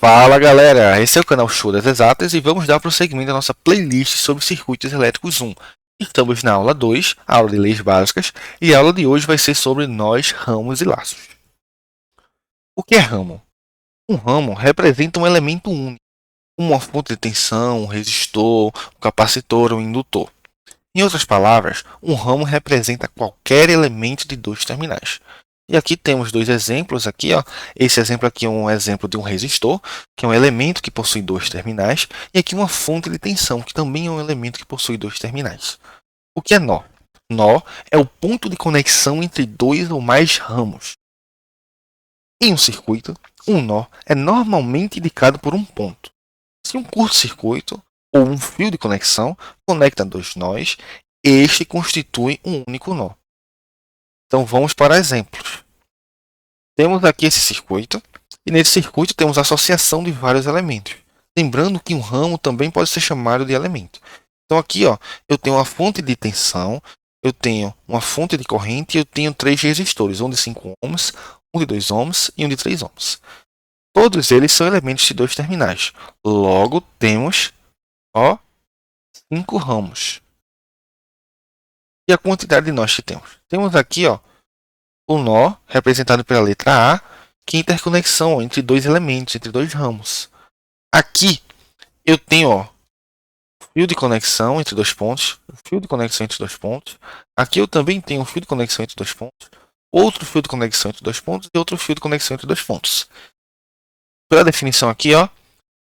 Fala galera, esse é o canal Show das Exatas e vamos dar prosseguimento à nossa playlist sobre circuitos elétricos 1. Estamos na aula 2, aula de leis básicas, e a aula de hoje vai ser sobre nós, ramos e laços. O que é ramo? Um ramo representa um elemento único, como uma fonte de tensão, um resistor, um capacitor ou um indutor. Em outras palavras, um ramo representa qualquer elemento de dois terminais. E aqui temos dois exemplos aqui, ó. Esse exemplo aqui é um exemplo de um resistor, que é um elemento que possui dois terminais, e aqui uma fonte de tensão, que também é um elemento que possui dois terminais. O que é nó? Nó é o ponto de conexão entre dois ou mais ramos. Em um circuito, um nó é normalmente indicado por um ponto. Se um curto-circuito ou um fio de conexão conecta dois nós, este constitui um único nó. Então vamos para exemplos. Temos aqui esse circuito, e nesse circuito temos a associação de vários elementos. Lembrando que um ramo também pode ser chamado de elemento. Então aqui ó, eu tenho uma fonte de tensão, eu tenho uma fonte de corrente e eu tenho três resistores, um de 5 ohms, um de 2 ohms e um de 3 ohms. Todos eles são elementos de dois terminais. Logo temos 5 ramos. E a quantidade de nós que temos? Temos aqui ó, o nó, representado pela letra A, que é interconexão entre dois elementos, entre dois ramos. Aqui eu tenho ó, fio de conexão entre dois pontos, um fio de conexão entre dois pontos. Aqui eu também tenho um fio de conexão entre dois pontos, outro fio de conexão entre dois pontos e outro fio de conexão entre dois pontos. Pela definição aqui, ó,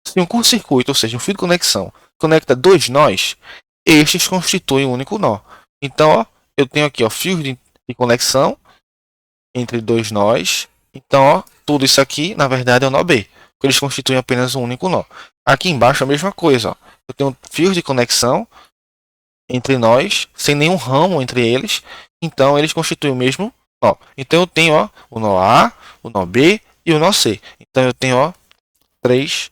se um curto-circuito, ou seja, um fio de conexão, conecta dois nós, estes constituem um único nó. Então, ó, eu tenho aqui ó, fios de conexão entre dois nós. Então, ó, tudo isso aqui, na verdade, é o nó B, porque eles constituem apenas um único nó. Aqui embaixo a mesma coisa, ó. Eu tenho fios de conexão entre nós, sem nenhum ramo entre eles, então eles constituem o mesmo nó. Então eu tenho ó, o nó A, o nó B e o nó C. Então eu tenho ó, 3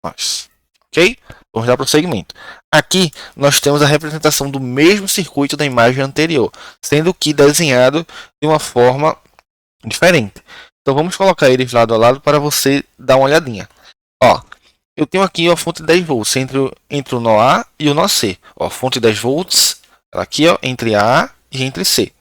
nós. Ok? Vamos dar prosseguimento. Aqui nós temos a representação do mesmo circuito da imagem anterior, sendo que desenhado de uma forma diferente. Então vamos colocar eles lado a lado para você dar uma olhadinha. Ó, eu tenho aqui a fonte de 10 volts entre o nó A e o nó C. Ó, fonte de 10 volts aqui ó, entre A e entre C.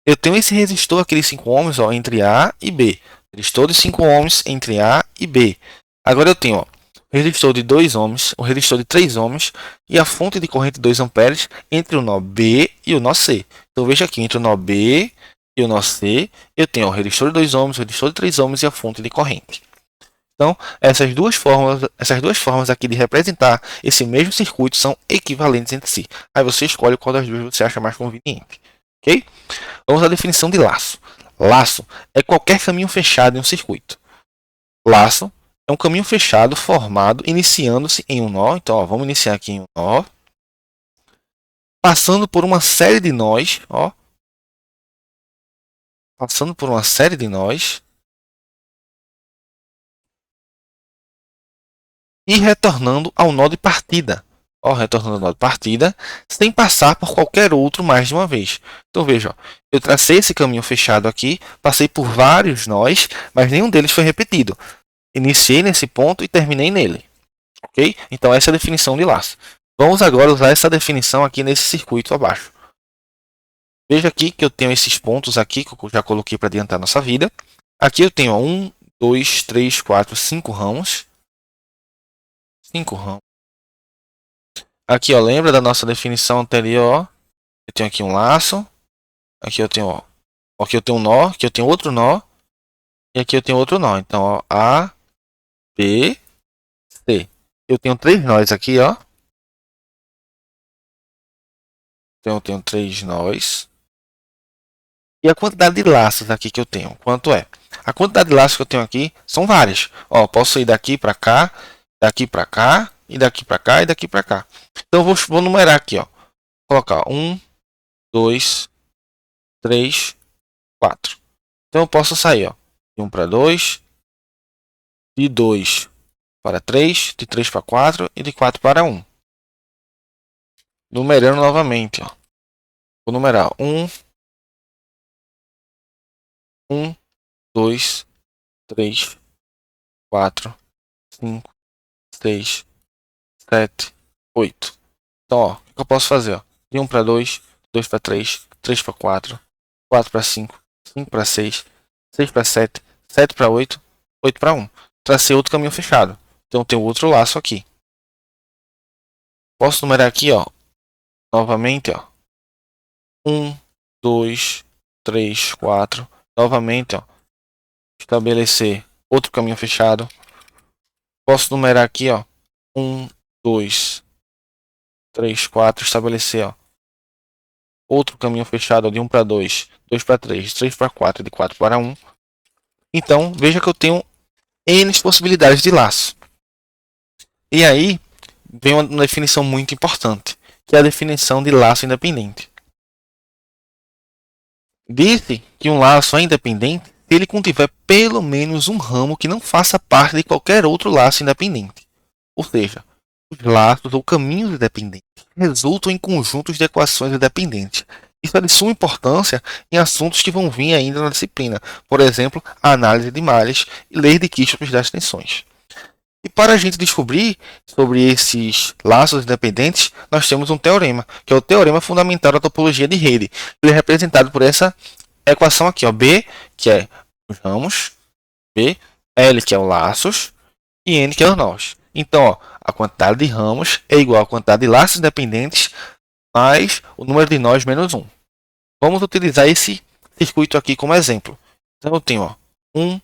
Eu tenho esse resistor aqui de 5 ohms ó, entre A e B. Resistor de 5 ohms entre A e B. Agora eu tenho ó, resistor de 2 ohms, o resistor de 3 ohms e a fonte de corrente de 2 amperes entre o nó B e o nó C. Então veja aqui, entre o nó B e o nó C, eu tenho o resistor de 2 ohms, o resistor de 3 ohms e a fonte de corrente. Então, essas duas formas aqui de representar esse mesmo circuito são equivalentes entre si. Aí você escolhe qual das duas você acha mais conveniente. Ok? Vamos à definição de laço. Laço é qualquer caminho fechado em um circuito. Laço é um caminho fechado formado iniciando-se em um nó. Então, ó, vamos iniciar aqui em um nó. Passando por uma série de nós. Ó, passando por uma série de nós. E retornando ao nó de partida. Ó, retornando ao nó de partida, sem passar por qualquer outro mais de uma vez. Então veja, ó, eu tracei esse caminho fechado aqui, passei por vários nós, mas nenhum deles foi repetido. Iniciei nesse ponto e terminei nele. Ok? Então essa é a definição de laço. Vamos agora usar essa definição aqui nesse circuito abaixo. Veja aqui que eu tenho esses pontos aqui, que eu já coloquei para adiantar nossa vida. Aqui eu tenho 1, 2, 3, 4, 5 ramos. 5 ramos. Aqui, ó, lembra da nossa definição anterior? Eu tenho aqui um laço. Aqui eu tenho, ó, aqui eu tenho um nó, aqui eu tenho outro nó. E aqui eu tenho outro nó. Então, ó, A, B, C. Eu tenho 3 nós aqui, ó. Então, eu tenho 3 nós. E a quantidade de laços aqui que eu tenho, quanto é? A quantidade de laços que eu tenho aqui são várias. Ó, posso ir daqui para cá, daqui para cá, e daqui para cá, e daqui para cá. Então, eu vou numerar aqui, ó. Vou colocar 1, 2, 3, 4. Então eu posso sair, ó, de 1 para 2, de 2 para 3, de 3 para 4 e de 4 para 1. Numerando novamente, ó. Vou numerar 1, 2, 3, 4, 5, 6, 7, 8. Então, ó, o que eu posso fazer? Ó? De 1 para 2, 2 para 3, 3 para 4, 4 para 5, 5 para 6, 6 para 7, 7 para 8, 8 para 1. Tracei outro caminho fechado. Então, tem outro laço aqui. Posso numerar aqui, ó, novamente, ó. 1, 2, 3, 4. Novamente, ó. Estabelecer outro caminho fechado. Posso numerar aqui, ó. 1, 2, 3, 4. Estabelecer, ó. Outro caminho fechado, ó, de 1 para 2, 2 para 3, 3 para 4, de 4 para 1. Então, veja que eu tenho N possibilidades de laço. E aí, vem uma definição muito importante, que é a definição de laço independente. Disse que um laço é independente se ele contiver pelo menos um ramo que não faça parte de qualquer outro laço independente. Ou seja, os laços ou caminhos independentes resultam em conjuntos de equações independentes. Isso é de suma importância em assuntos que vão vir ainda na disciplina, por exemplo, a análise de malhas e leis de Kirchhoff das tensões. E para a gente descobrir sobre esses laços independentes, nós temos um teorema, que é o teorema fundamental da topologia de rede. Ele é representado por essa equação aqui, ó, B, que é os ramos, B, L, que é o laços, e N, que é os nós. Então, ó, a quantidade de ramos é igual à quantidade de laços independentes mais o número de nós menos 1. Vamos utilizar esse circuito aqui como exemplo. Então, eu tenho, ó, 1,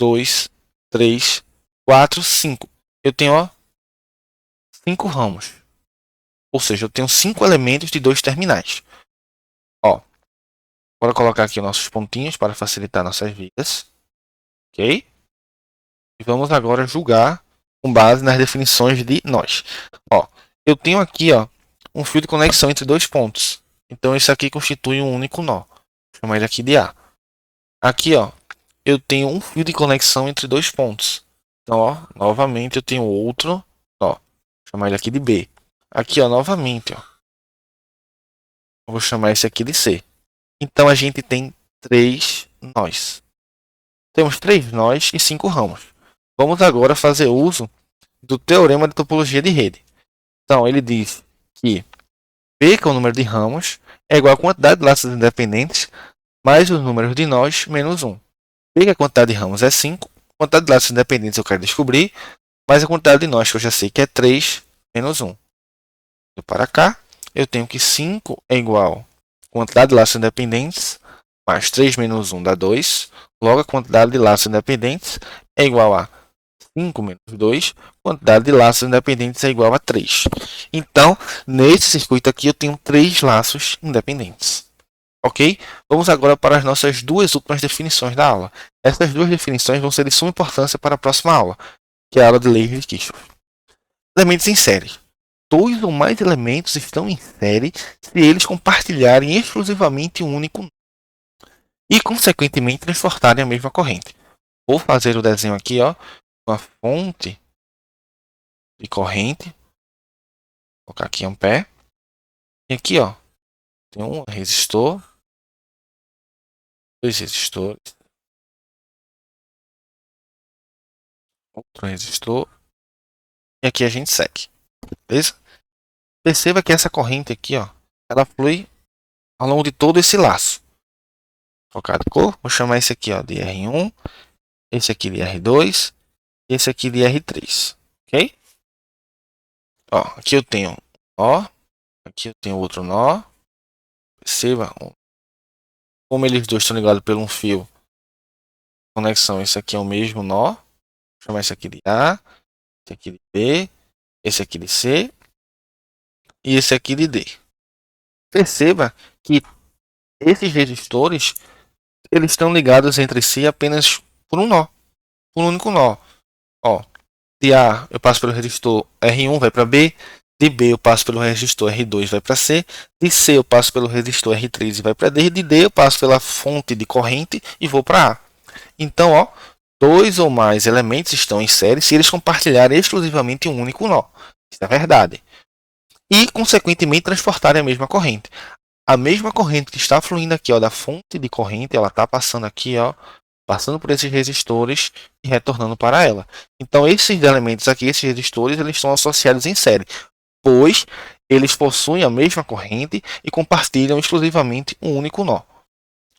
2, 3, 4, 5. Eu tenho, ó, 5 ramos. Ou seja, eu tenho 5 elementos de 2 terminais. Ó, bora colocar aqui nossos pontinhos para facilitar nossas vidas. Ok? E vamos agora julgar com base nas definições de nós. Ó, eu tenho aqui, ó, um fio de conexão entre dois pontos. Então, isso aqui constitui um único nó. Vou chamar ele aqui de A. Aqui, ó, eu tenho um fio de conexão entre dois pontos. Então, ó, novamente eu tenho outro nó. Vou chamar ele aqui de B. Aqui, ó, novamente, ó, eu vou chamar esse aqui de C. Então, a gente tem 3 nós. Temos 3 nós e 5 ramos. Vamos agora fazer uso do teorema de topologia de rede. Então, ele diz que P, que é o número de ramos, é igual à quantidade de laços independentes mais os números de nós menos 1. P, que a quantidade de ramos é 5, a quantidade de laços independentes eu quero descobrir, mais a quantidade de nós que eu já sei que é 3 menos 1. Para cá, eu tenho que 5 é igual à quantidade de laços independentes mais 3 menos 1 dá 2. Logo, a quantidade de laços independentes é igual a 5 menos 2, quantidade de laços independentes é igual a 3. Então, nesse circuito aqui, eu tenho 3 laços independentes. Ok? Vamos agora para as nossas duas últimas definições da aula. Essas duas definições vão ser de suma importância para a próxima aula, que é a aula de leis de Kirchhoff. Elementos em série. 2 ou mais elementos estão em série se eles compartilharem exclusivamente um único nó e, consequentemente, transportarem a mesma corrente. Vou fazer o desenho aqui, ó, uma fonte de corrente. Vou colocar aqui ampere. E aqui, ó, tem um resistor, dois resistores, outro resistor, e aqui a gente segue, beleza? Perceba que essa corrente aqui, ó, ela flui ao longo de todo esse laço. Vou colocar de cor, vou chamar esse aqui, ó, de R1, esse aqui de R2, e esse aqui de R3, ok? Ó, aqui eu tenho um nó, aqui eu tenho outro nó. Perceba como eles dois estão ligados por um fio. Conexão, esse aqui é o mesmo nó. Vou chamar esse aqui de A, esse aqui de B, esse aqui de C e esse aqui de D. Perceba que esses resistores eles estão ligados entre si apenas por um nó, por um único nó. Ó, de A eu passo pelo resistor R1 vai para B, de B eu passo pelo resistor R2 vai para C, de C eu passo pelo resistor R3 e vai para D, e de D eu passo pela fonte de corrente e vou para A. Então, ó, 2 ou mais elementos estão em série se eles compartilharem exclusivamente um único nó. Isso é verdade. E, consequentemente, transportarem a mesma corrente. A mesma corrente que está fluindo aqui, ó, da fonte de corrente, ela está passando aqui, ó, passando por esses resistores e retornando para ela. Então esses elementos aqui, esses resistores, eles estão associados em série, pois eles possuem a mesma corrente e compartilham exclusivamente um único nó.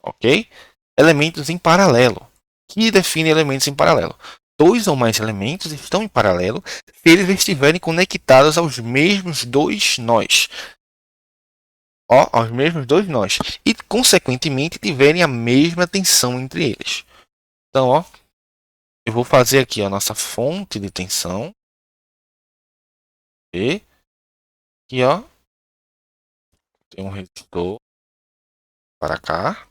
Ok? Elementos em paralelo. O que define elementos em paralelo? Dois ou mais elementos estão em paralelo se eles estiverem conectados aos mesmos dois nós. Aos mesmos dois nós. E, consequentemente, tiverem a mesma tensão entre eles. Então, eu vou fazer aqui a nossa fonte de tensão. E aqui, tem um resistor para cá.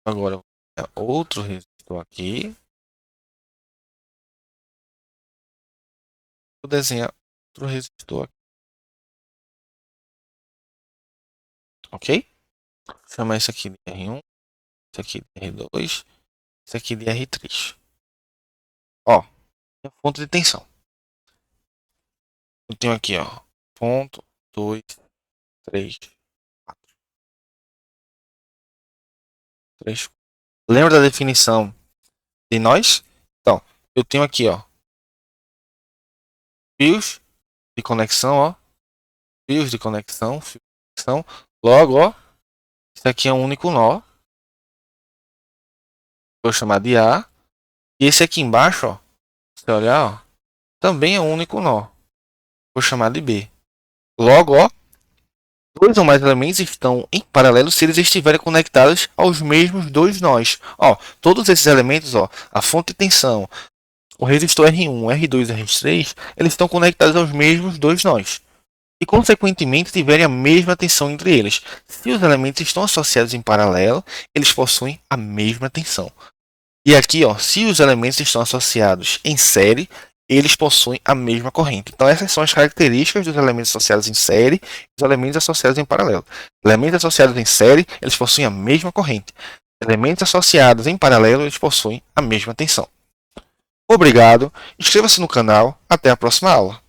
Agora, outro resistor aqui. Vou desenhar outro resistor aqui. Ok? Vou chamar isso aqui de R1, isso aqui de R2, isso aqui de R3. A fonte de tensão. Eu tenho aqui, ponto, 2, 3, 4. 3. Lembra da definição de nós? Então, eu tenho aqui, fios de conexão, fios de conexão, fio de conexão. Logo, isso aqui é um único nó. Vou chamar de A. E esse aqui embaixo, se você olhar, também é um único nó. Vou chamar de B. Logo, dois ou mais elementos estão em paralelo se eles estiverem conectados aos mesmos dois nós. Todos esses elementos, a fonte de tensão, o resistor R1, R2 e R3, eles estão conectados aos mesmos dois nós. E, consequentemente, tiverem a mesma tensão entre eles. Se os elementos estão associados em paralelo, eles possuem a mesma tensão. E aqui, se os elementos estão associados em série, eles possuem a mesma corrente. Então, essas são as características dos elementos associados em série e dos elementos associados em paralelo. Elementos associados em série, eles possuem a mesma corrente. Elementos associados em paralelo, eles possuem a mesma tensão. Obrigado, inscreva-se no canal, até a próxima aula.